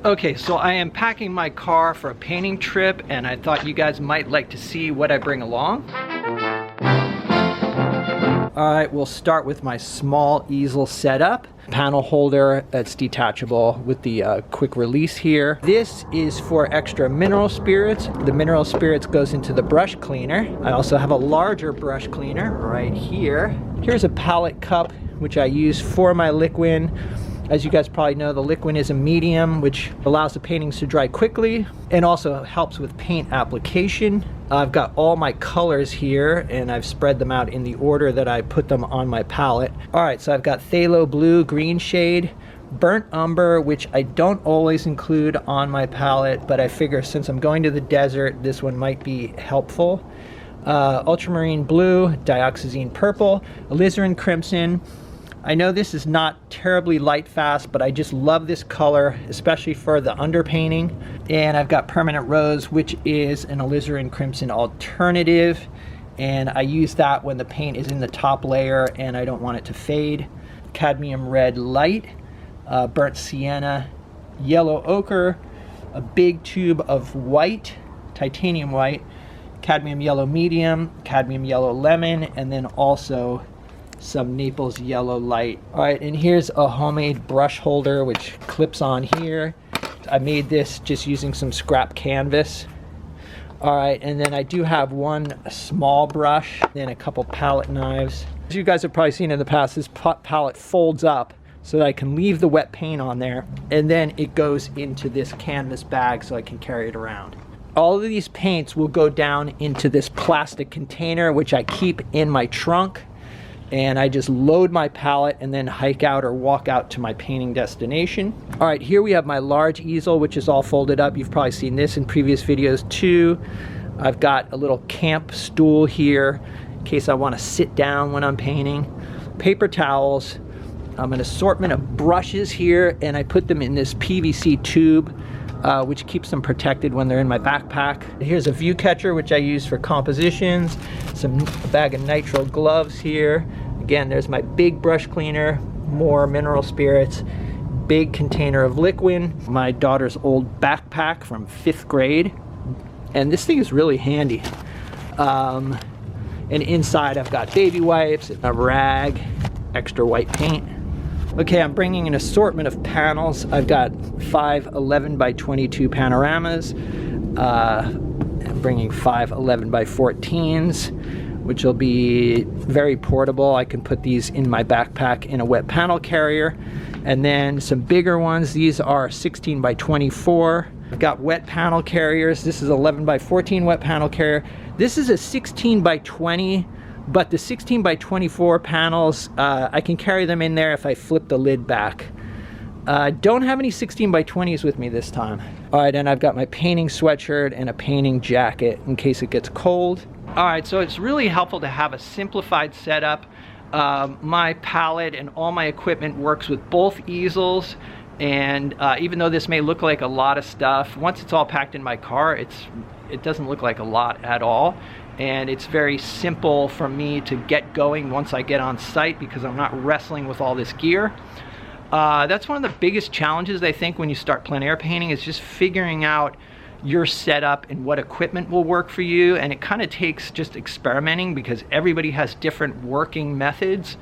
Okay, so I am packing my car for a painting trip, and I thought you guys might like to see what I bring along. Alright, we'll start with my small easel setup. Panel holder that's detachable with the quick release here. This is for extra mineral spirits. The mineral spirits goes into the brush cleaner. I also have a larger brush cleaner right here. Here's a palette cup which I use for my liquid. As you guys probably know, the liquid is a medium which allows the paintings to dry quickly and also helps with paint application. I've got all my colors here and I've spread them out in the order that I put them on my palette. Alright, so I've got phthalo blue, green shade, burnt umber, which I don't always include on my palette, but I figure since I'm going to the desert, this one might be helpful. Ultramarine blue, dioxazine purple, alizarin crimson. I know this is not terribly light fast, but I just love this color, especially for the underpainting. And I've got permanent rose, which is an alizarin crimson alternative. And I use that when the paint is in the top layer and I don't want it to fade. Cadmium red light, burnt sienna, yellow ochre, a big tube of white, titanium white, cadmium yellow medium, cadmium yellow lemon, and then also some Naples yellow light. Alright, and here's a homemade brush holder which clips on here. I made this just using some scrap canvas. Alright, and then I do have one small brush, then a couple palette knives. As you guys have probably seen in the past, this palette folds up so that I can leave the wet paint on there, and then it goes into this canvas bag so I can carry it around. All of these paints will go down into this plastic container which I keep in my trunk. And I just load my palette and then hike out or walk out to my painting destination. All right, here we have my large easel, which is all folded up. You've probably seen this in previous videos too. I've got a little camp stool here in case I want to sit down when I'm painting. Paper towels, an assortment of brushes here, and I put them in this PVC tube, which keeps them protected when they're in my backpack. Here's a view catcher, which I use for compositions. A bag of nitrile gloves here. Again, there's my big brush cleaner, more mineral spirits, big container of liquid, my daughter's old backpack from 5th grade. And this thing is really handy. And inside I've got baby wipes, a rag, extra white paint. Okay, I'm bringing an assortment of panels. I've got 5 11 by 22 panoramas. I'm bringing 5 11 by 14s, which will be very portable. I can put these in my backpack in a wet panel carrier. And then some bigger ones. These are 16 by 24. I've got wet panel carriers. This is 11 by 14 wet panel carrier. This is a 16 by 20. But the 16 by 24 panels, I can carry them in there if I flip the lid back. Don't have any 16 by 20s with me this time. All right, and I've got my painting sweatshirt and a painting jacket in case it gets cold. All right, so it's really helpful to have a simplified setup. My palette and all my equipment works with both easels. And even though this may look like a lot of stuff, once it's all packed in my car, it doesn't look like a lot at all. And it's very simple for me to get going once I get on site because I'm not wrestling with all this gear. That's one of the biggest challenges I think when you start plein air painting is just figuring out your setup and what equipment will work for you. And it kind of takes just experimenting because everybody has different working methods.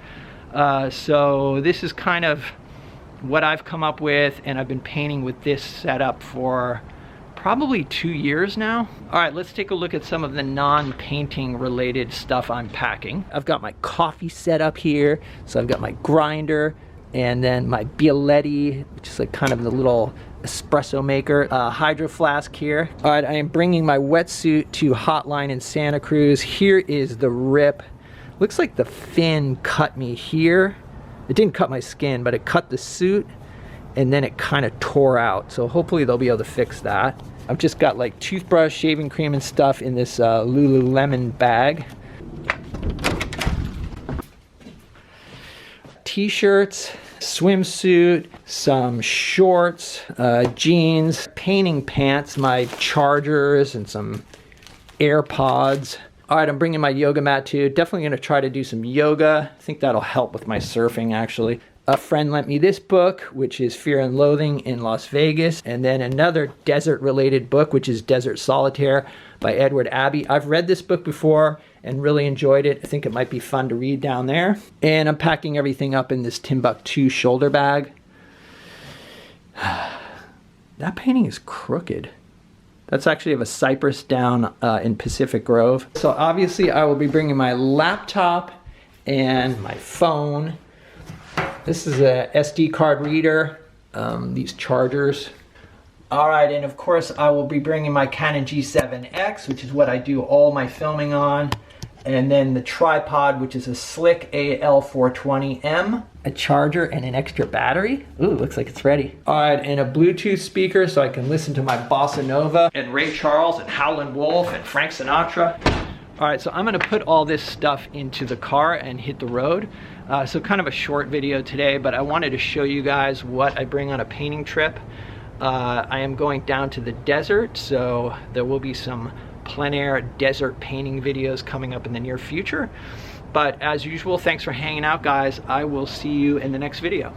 So this is kind of what I've come up with, and I've been painting with this setup for probably 2 years now. All right, let's take a look at some of the non-painting related stuff I'm packing. I've got my coffee set up here. So I've got my grinder and then my Bialetti, which is like kind of the little espresso maker, hydro flask here. All right, I am bringing my wetsuit to Hotline in Santa Cruz. Here is the rip. Looks like the fin cut me here. It didn't cut my skin, but it cut the suit and then it kind of tore out. So hopefully they'll be able to fix that. I've just got like toothbrush, shaving cream and stuff in this Lululemon bag. T-shirts, swimsuit, some shorts, jeans, painting pants, my chargers and some AirPods. All right, I'm bringing my yoga mat too. Definitely gonna try to do some yoga. I think that'll help with my surfing actually. A friend lent me this book, which is Fear and Loathing in Las Vegas, and then another desert-related book, which is Desert Solitaire by Edward Abbey. I've read this book before and really enjoyed it. I think it might be fun to read down there. And I'm packing everything up in this Timbuktu shoulder bag. That painting is crooked. That's actually of a cypress down in Pacific Grove. So obviously I will be bringing my laptop and my phone. This is a SD card reader, these chargers. All right, and of course I will be bringing my Canon G7X, which is what I do all my filming on. And then the tripod, which is a Slick AL420M, a charger and an extra battery. Ooh, looks like it's ready. All right, and a Bluetooth speaker so I can listen to my Bossa Nova and Ray Charles and Howlin' Wolf and Frank Sinatra. All right, so I'm gonna put all this stuff into the car and hit the road. So kind of a short video today, but I wanted to show you guys what I bring on a painting trip. I am going down to the desert, so there will be some plein air desert painting videos coming up in the near future. But as usual, thanks for hanging out, guys. I will see you in the next video.